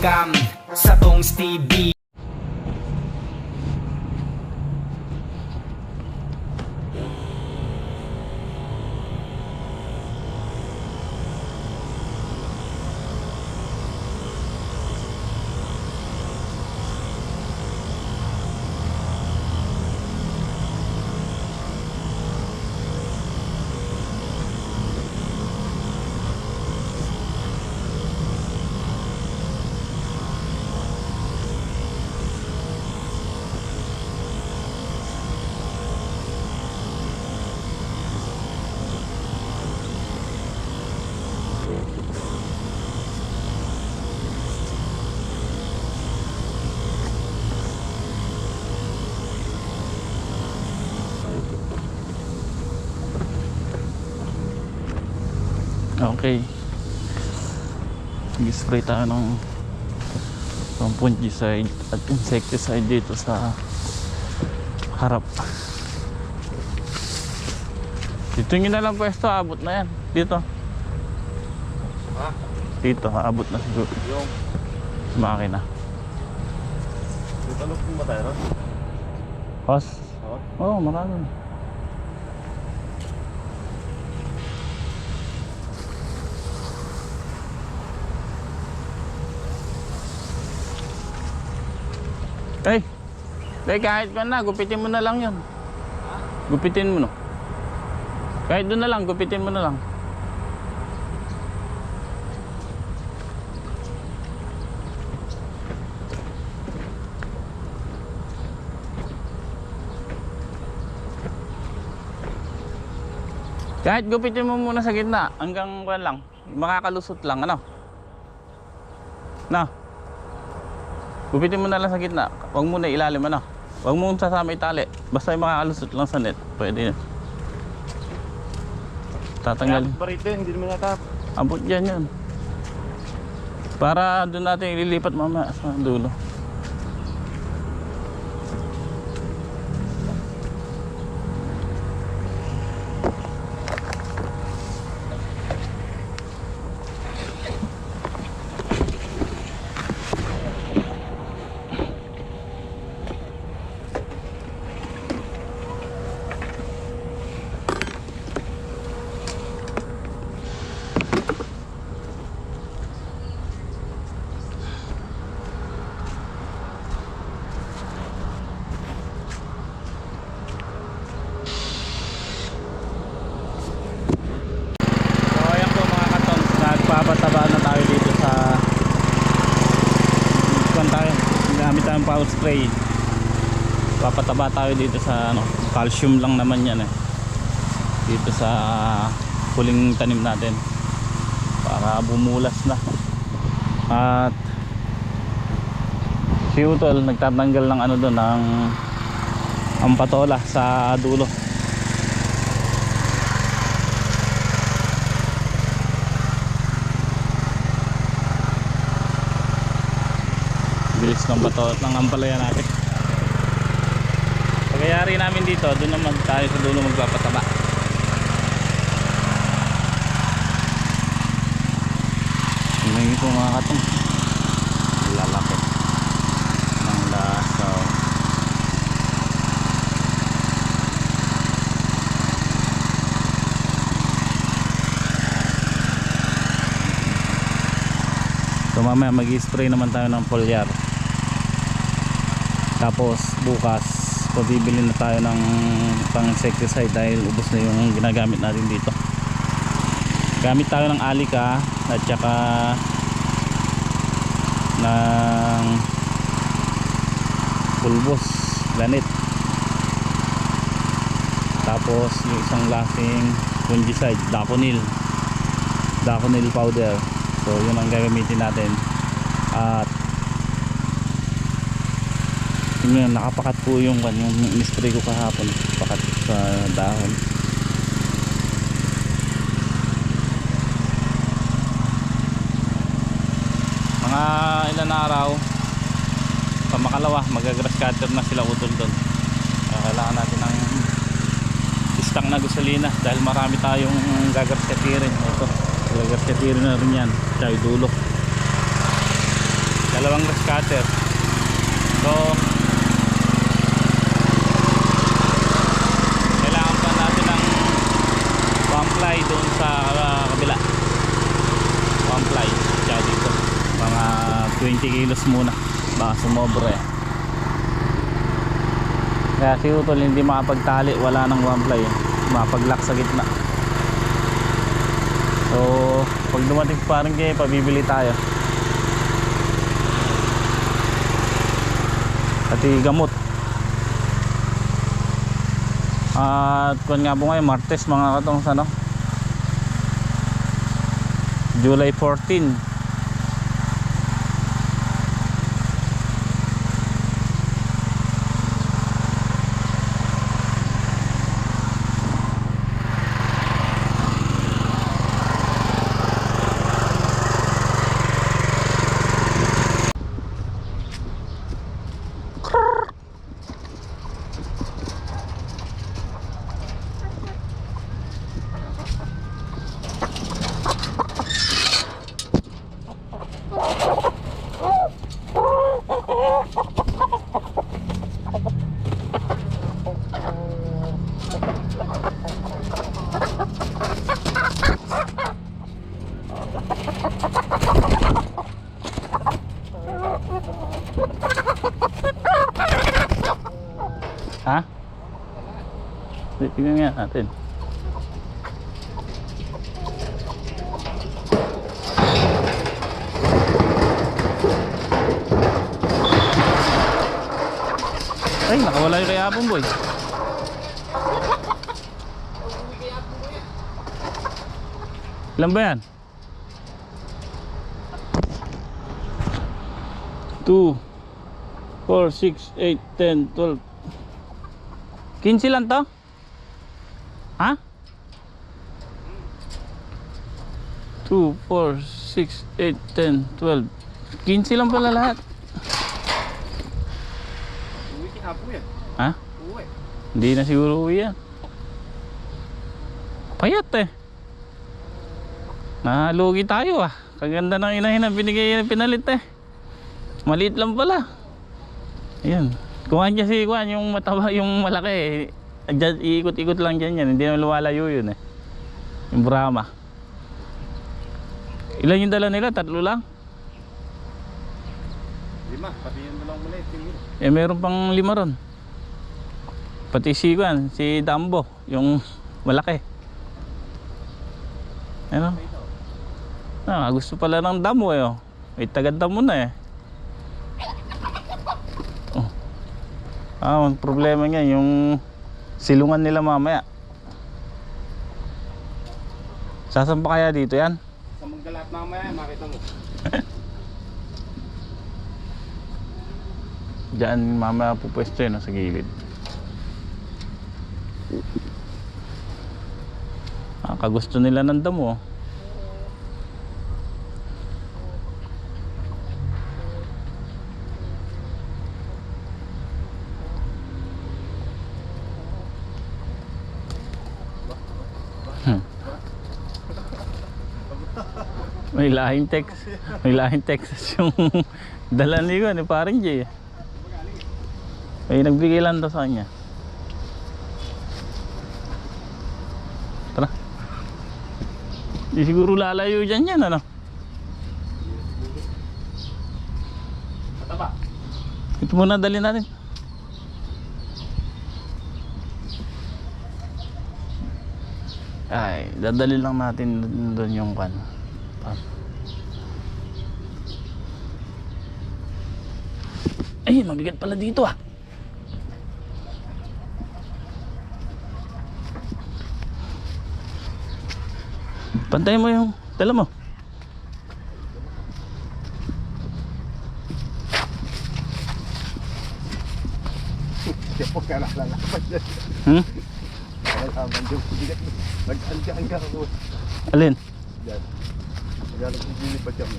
welcome sa Tongs TV. Okay, nag-spray tayo ng fungicide at insecticide dito sa harap. Dito nyo na lang pwesto, abot na yan. Dito. Ha? Dito, abot na siguro. Yung Makina. Dito loob ba tayo ron? Hos? Oo. Oo, marami. Hey, kahit pa na, gupitin mo na lang yun. Gupitin mo no. Kahit doon na lang, gupitin mo na lang. Kahit gupitin mo muna sa gitna, hanggang kuwan lang, makakalusot lang, ano? Na. Gupitin mo na lang sa gitna. Huwag mo na ilalim, ano? Huwag mo sasama itali. Basta yung makakalusot lang sa net. Pwede yun. Tatanggal. Ba rito, hindi naman natap. Abot dyan yun. Para doon natin ililipat mamaya sa dulo. Papataba na tayo dito sa kuwan tayo, gamit tayong power spray. Papataba tayo dito sa ano, calcium lang naman yan dito sa huling tanim natin para bumulas na. At si Utol nagtatanggal ng ano doon, ng ampatola sa dulo. Bilis ng bato at ng ampalaya natin. Pagkayari namin dito, doon naman tayo sa dulo magpapataba. Tingnan ko mga katong lalaki ng lasaw. So mamaya mag-spray naman tayo ng foliar. Tapos bukas bibili na tayo ng pang insecticide dahil ubos na yung ginagamit natin dito. Gamit tayo ng alika at saka ng pulbos, ganit. Tapos yung isang lasting fungicide, Daconil powder. So yun ang gagamitin natin. At tingnan, nakapakat po yung in-spray ko kahapon, pakat sa dahon. Mga ilan na araw pa makalawa, magagrass cutter na sila Utol doon. Kailangan natin ng stock na gasolina dahil marami tayong gagarsyatirin. Ito, gagarsyatirin na rin yan, tsaka dulo. Dalawang grass cutter. So kailangan pa natin ng one ply doon sa kabila. One ply tsaka dito mga 20 kilos muna, baka sumobra eh. Kaya si Utol hindi makapagtali, wala nang one ply eh. Makapag-lock sa gitna. So pag dumating parang kayo, pabibili tayo. Pati gamot. At kung nga po ngayon Martes mga katong ano, July 14. Ha? Tingnan nga natin. Ay, nakawala yung kay Apong Boy. Ilan ba yan? 2 4, 6, 8, 10, 12 15 lang to? Ha? 2, 4, 6, 8, 10, 12 15 lang pala lahat. Uwi kinapo yan. Ha? Uwi. Hindi na siguro uwi yan. Payat eh. Nalugi tayo ah. Kaganda ng inahin na binigay na pinalit eh. Maliit lang pala. Ayan. Kuha niya si Kuhan yung mataba, yung malaki. Iikot-ikot lang dyan yan. Hindi naman lumalayo yun eh. Yung Brahma. Ilan yung dala nila? 3 lang? 5. Pati yung dalawang maliit. Eh meron pang 5 ron. Pati si Kuhan, si Dambo. Yung malaki. Ano? Ah, gusto pala ng damo eh. Oh. May tagad-damo na eh. Oh. Ah, ang problema niya yung silungan nila mamaya. Saan pa kaya dito yan? Sa magdalat mamaya, makita mo. Diyan mamaya po pwesto yun, sa gilid. Ah, kagusto nila ng damo. May lahing Texas yung dala ni ko ni parang Jay. May nagbigay lang daw sa kanya. Tara. Di siguro lalayo dyan yan ano. Mataba. Ito muna dali natin. Ay, dadali lang natin doon yung pan. Ay, mabigat pala dito ah. Pantay mo yung dala mo. Siya po ka nakalalapan dyan. Nalaman dyan. Nag-andyan ka ako. Alin? Yan. Nagalag si Jimmy pa dyan.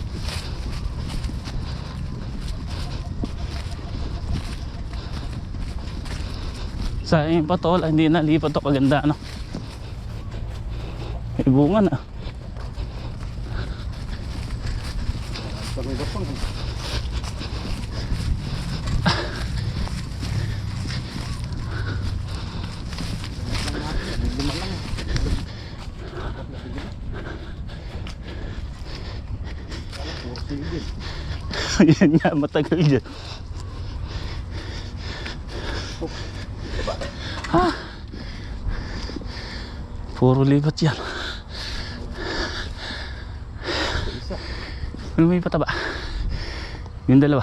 Sa yung patol, hindi na lipat to kaganda ano. May bunga na. Sa may gapang. Sige. Yan nga, matagal dyan. Ha? Puro libat yan. Isa. Ano may pataba? Yung dalawa.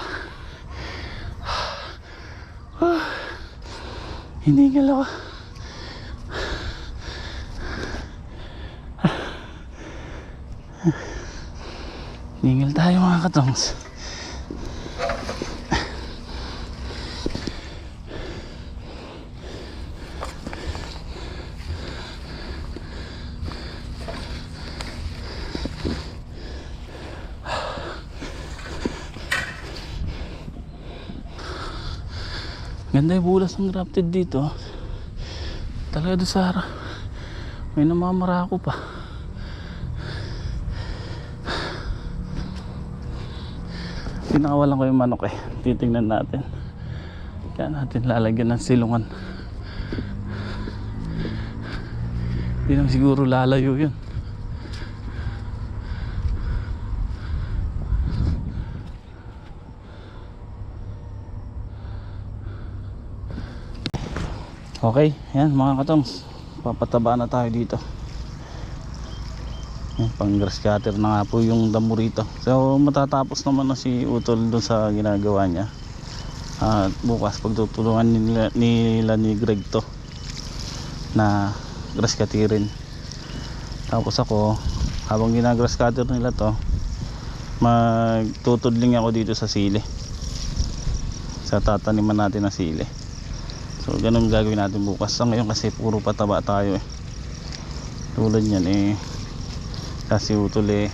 Hiningal ako. Hiningal tayo mga katongs. Ganda yung bulas ng grafted dito. Talaga doon sa harap. May namamarako pa. Pinakawalan ko yung manok eh. Titingnan natin. Kaya natin lalagyan ng silungan. Hindi naman siguro lalayo yun. Okay, yan mga katongs, papataba na tayo dito. Pang grass cutter na nga po yung damo rito. So matatapos naman na si Utol doon sa ginagawa niya. At bukas pagtutulungan nila ni Greg to na grass cutterin. Tapos ako, habang ginagrass cutter nila to, magtutudling ako dito sa sili, sa tataniman natin na sili. So ganun gagawin natin bukas. So ngayon kasi puro pataba tayo eh. Tulad yan eh, kasi Utol eh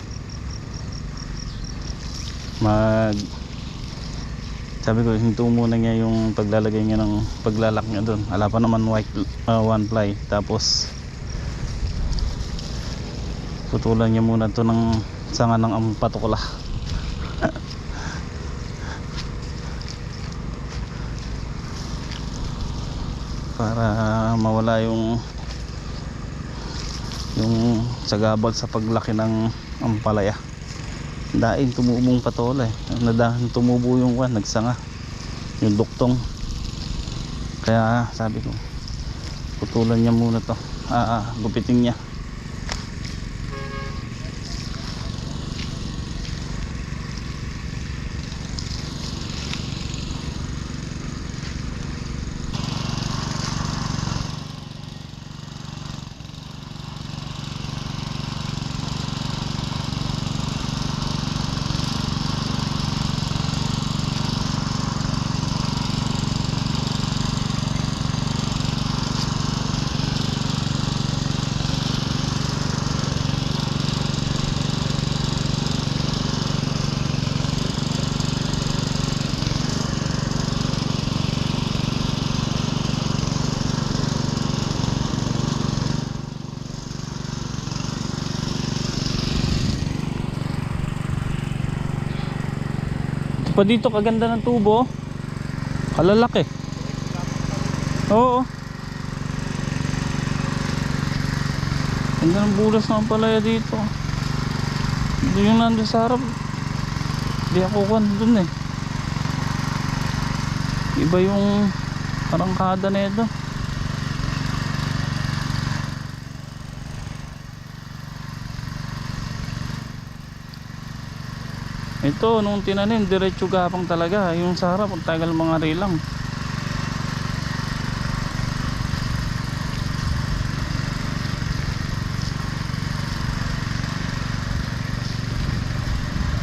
sabi ko hinto muna niya yung paglalagay niya ng paglalak niya doon. Ala pa naman white one ply. Tapos putulan niya muna to ng sanga ng patukla. Para mawala yung sagabal sa paglaki ng ampalaya. Daing tumubong patola eh. Nadahan tumubo yung nagsanga yung duktong. Kaya sabi ko putulan niya muna to, gupitin niya. Pa dito kaganda ng tubo, kalalaki. Oo, ganda ng bulas ng palaya dito. Ito yung nandun sa harap, di ako kan dun eh. Iba yung karangkada na ito. Ito nung tinanim diretso gapang talaga. Yung sa harap ang tagal mga rilang.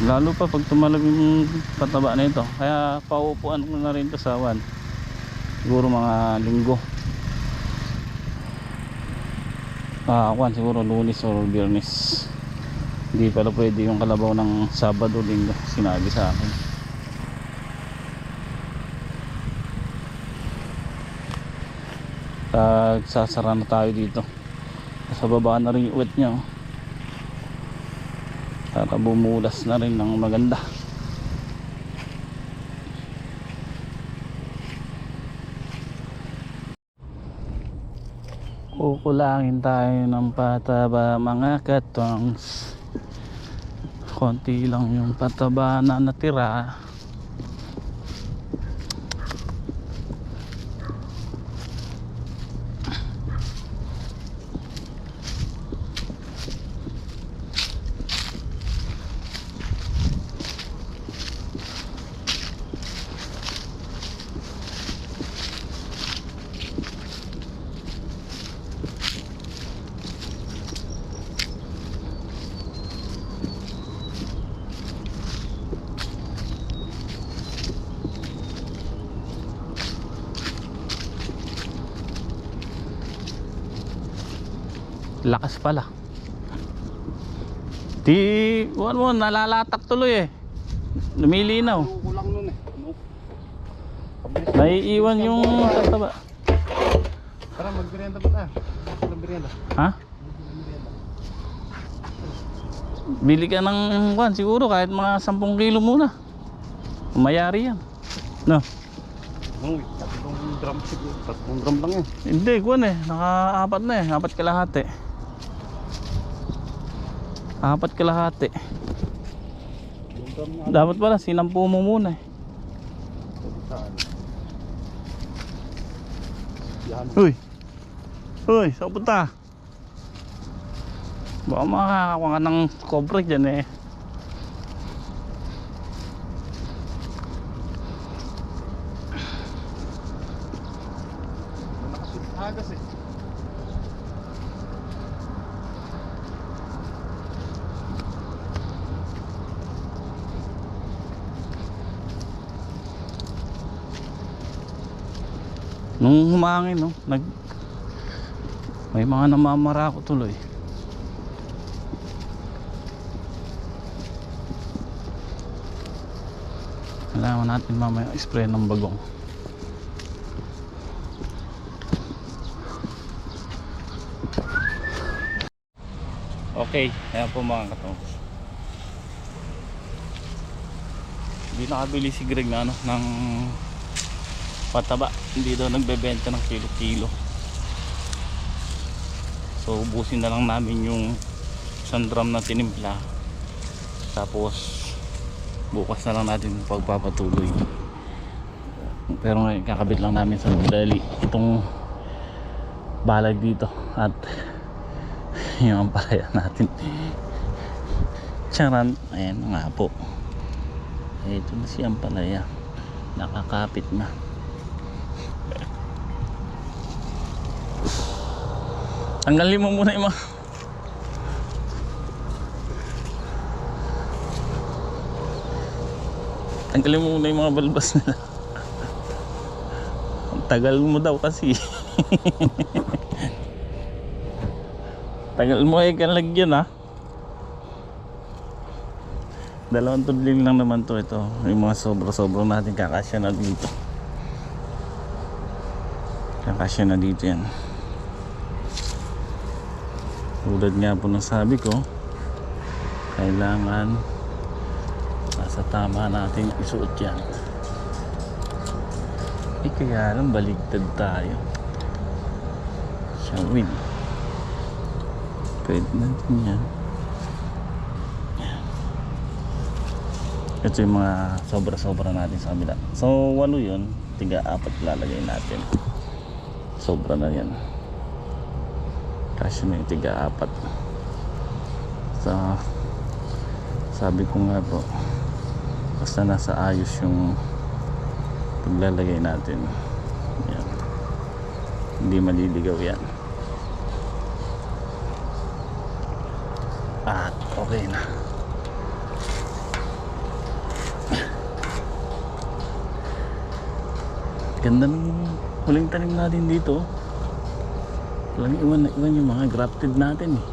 Lalo pa pag tumalab yung pataba na ito. Kaya paupuan ko na rin ito sa awan. Siguro mga linggo. Awan siguro Lunes or Biyernes. Hindi pala pwede yung kalabaw ng Sabado, Linggo, sinabi sa akin. Sasara na tayo dito. Sa baba na rin yung uwet nya. Para bumulas na rin ng maganda. Kukulangin tayo ng pataba mga katongs. konti lang yung pataba na natira. Lakas pala. Mo, nalalatak tuloy eh. Lumilinaw. Kulang nun eh. No? Naiiwan yung tataba. Tara, magmerienda ba tayo? Magmerienda. Ha? Bili ka ng kwan siguro kahit mga 10 kilo muna. Mayari yan. No? Uy, tatlong drum siguro. Tatlong drum lang yan. Hindi, kwan eh. Naka-4 na eh. 4 kalahati. 4 kalahati. Yung drum na. Dapat pala sinampu mo muna eh. Saan? Yan. Uy! Uy! Saan punta? Baka makakakuha ka ng cobra dyan eh. Agas eh. Nung humangin no, may mga namamara ko tuloy. Kailangan natin mamaya spray ng bagong. Okay, ayan po mga katongs. Hindi nakabili si Greg na ng pataba. Hindi daw nagbebenta ng kilo-kilo. So ubusin na lang namin yung 1 drum na tinimpla. Tapos bukas na lang natin pagpapatuloy. Pero ngayon kakabit lang namin sa dali itong balag dito at yung ampalaya natin. Charan, ayan nga po. Ito na si ampalaya. Nakakapit na. Tanggalin mo muna yung mga tanggalin mo muna yung mga balbas nila. Ang tagal mo daw kasi. Tagal mo eh kan lagyan ha. 2 tudling lang naman to ito. Yung mga sobra-sobra natin kakasya na dito. Kakasya na dito yan. Tulad nga po ng sabi ko, kailangan nasa tama natin isuot yan. Eh kaya lang baligtad tayo. Shawin. Pwede natin yan. Ito yung mga sobra-sobra natin sa kabila. So 8 yun, 4 lalagay natin. Sobra na yan. Kasi may 4. So sabi ko nga po, basta nasa ayos yung paglalagay natin yan. Hindi maliligaw yan. At okay na. Ganda ng huling tanim natin dito. Walang iwan na iwan yung mga grafted natin eh.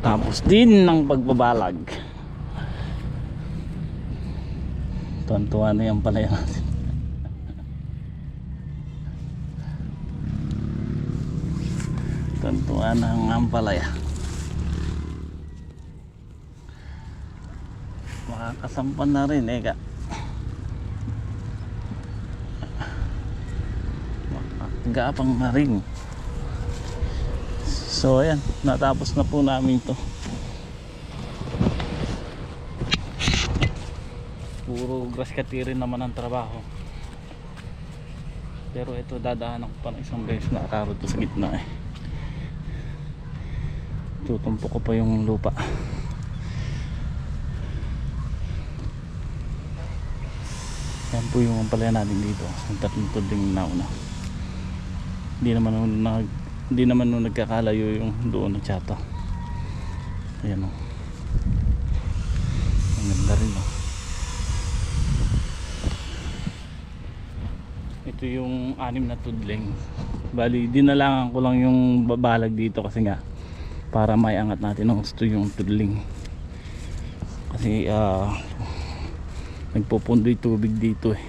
Tapos din ng pagbabalag. Tuwan-tuwa na yan pala yan. Tuwan-tuwa na ang ampalaya. Makakasampan na rin eh ka. Makakagapang na rin. So ayan, natapos na po namin to. Puro grass cutting naman ang trabaho. Pero ito dadaanan ko pa ng isang beses na akarot to sa gitna eh. Tutumpok ko pa yung lupa. Yan po yung ampalaya natin dito. Ang tatlong tudling na una. Hindi naman nung nagkakalayo yung doon ng tsata. Ayan o. Ang ganda rin o. Ito yung 6 na tudling. Bali dinalangan ko lang yung babalag dito kasi nga para may angat natin ng gusto yung tudling. Kasi nagpupundoy tubig dito eh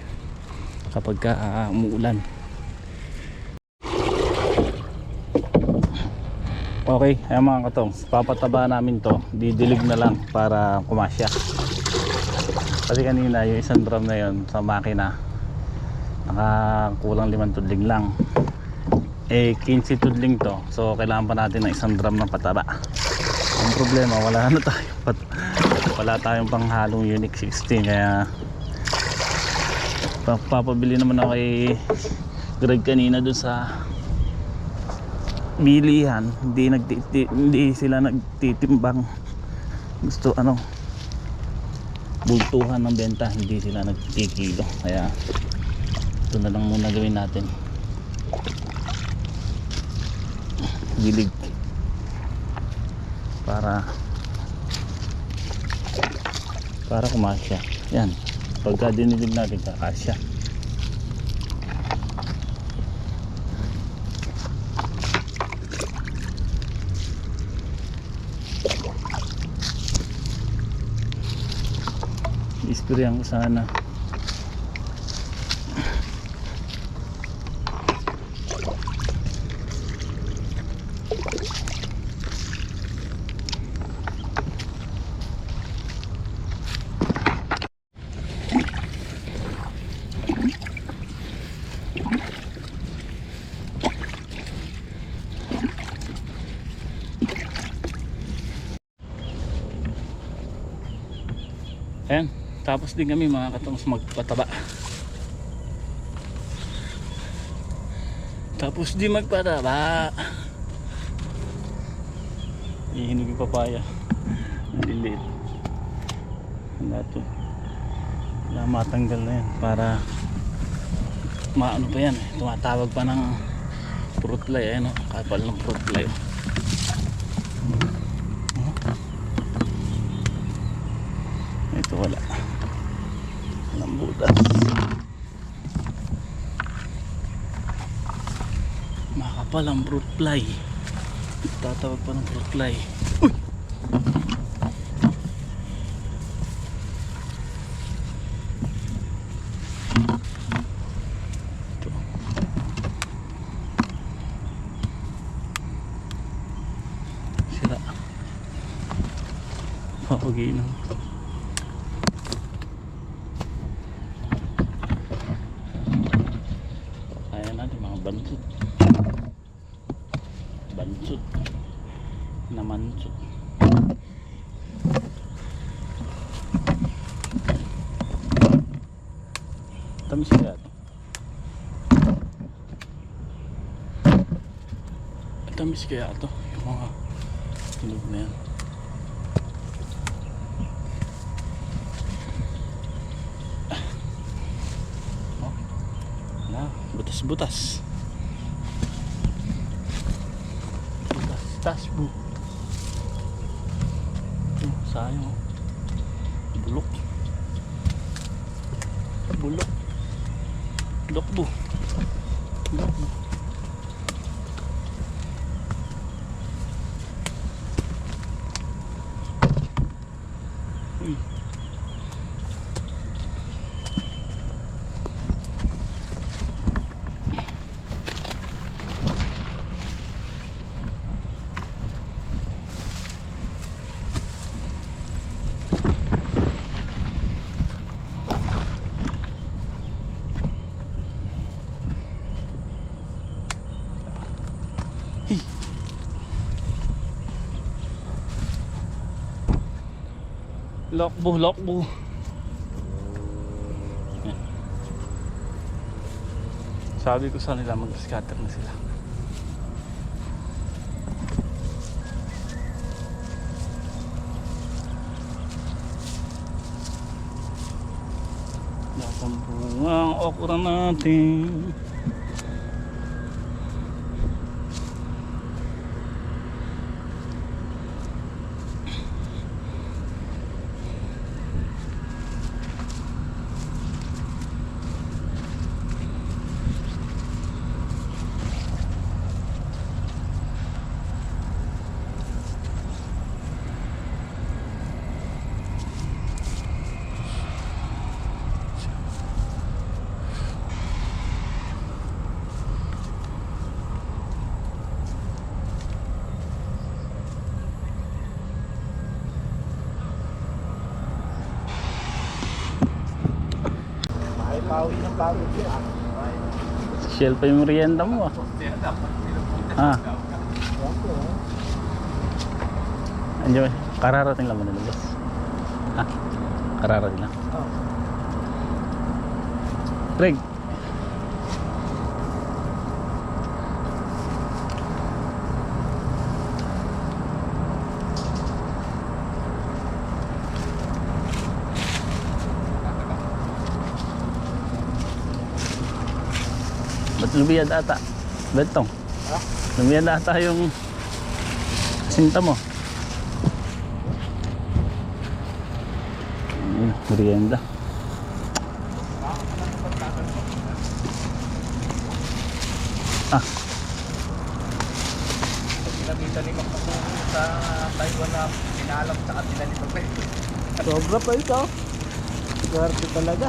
kapag umuulan. Okay, ayan mga katong, papataba namin to, didilig na lang para kumasya. Kasi kanina yung isang drum na yon sa makina nakakulang 5 tudling lang, eh 15 tudling to, so kailangan pa natin ng isang drum ng pataba. Ang problema, wala tayong panghalong Unique 16, kaya papabili naman ako kay Greg kanina dun sa bilihan. Hindi sila nagtitimbang, gusto bultuhan ng benta, hindi sila nagkikilo, kaya ito na lang muna gawin natin, dilig para kumasya. Yan, pagka dinilig natin kakasya. Isprayan ko sana. Ayan, tapos din kami mga katongs magpataba. Tapos din magpataba. Ihinog yung papaya. Maliliit. Wala to. Wala matanggal na yan para maano pa yan. Tumatawag pa ng fruit fly. Ayan o, kapal ng fruit fly. Ito wala. Walang butas. Makapal ang fruit fly. Tatawag pa ng fruit fly. Uy! Ito. Sira. Papaginan. Bansut na mansut. Tamis kaya ito. Tamis kaya ito yung mga hinog na yan. Butas-butas. Tasbo. Sayang. Bulok. Lokbo. Uy. Lokbo, lokbo. Yan. Sabi ko sa nila mag-scatter na sila. Nakampunga ang okra natin. Pawi ng pagod yan. Shell pa yung merienda mo ah. Ah. Andiyo, kararating lang mo nilabas. Ah, kararating lang. Greg. Ba't lumiyad ata? Bentong? Ha? Lumiyad ata yung sinta mo. Merienda. Ah. Pinakita ni Makapuro sa Taiwan na pinalam sa kanila ni Pagpay. Sobra pa ito. Swerte talaga.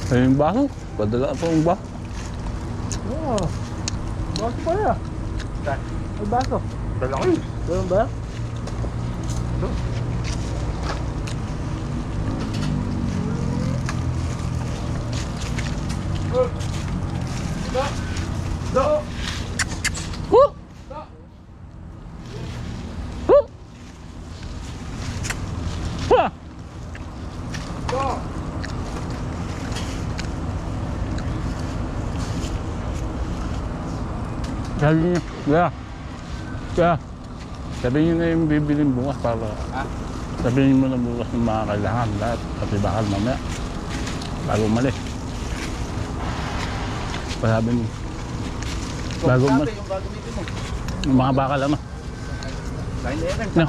Ay, yung baso. Padala pa yung baso. Oo. Baso pa yan. May baso. Dalaki. Ganun ba? Huh! Huh! Huh! Sabi niyo, sabi niyo na yung bibiling bukas para sabihin mo na bukas ng mga kailangan lahat pati bakal mamaya bago umalis. Sabi mo bago umalis Yung gagamitin mo. yung mga bakal ano Kain na yan. No.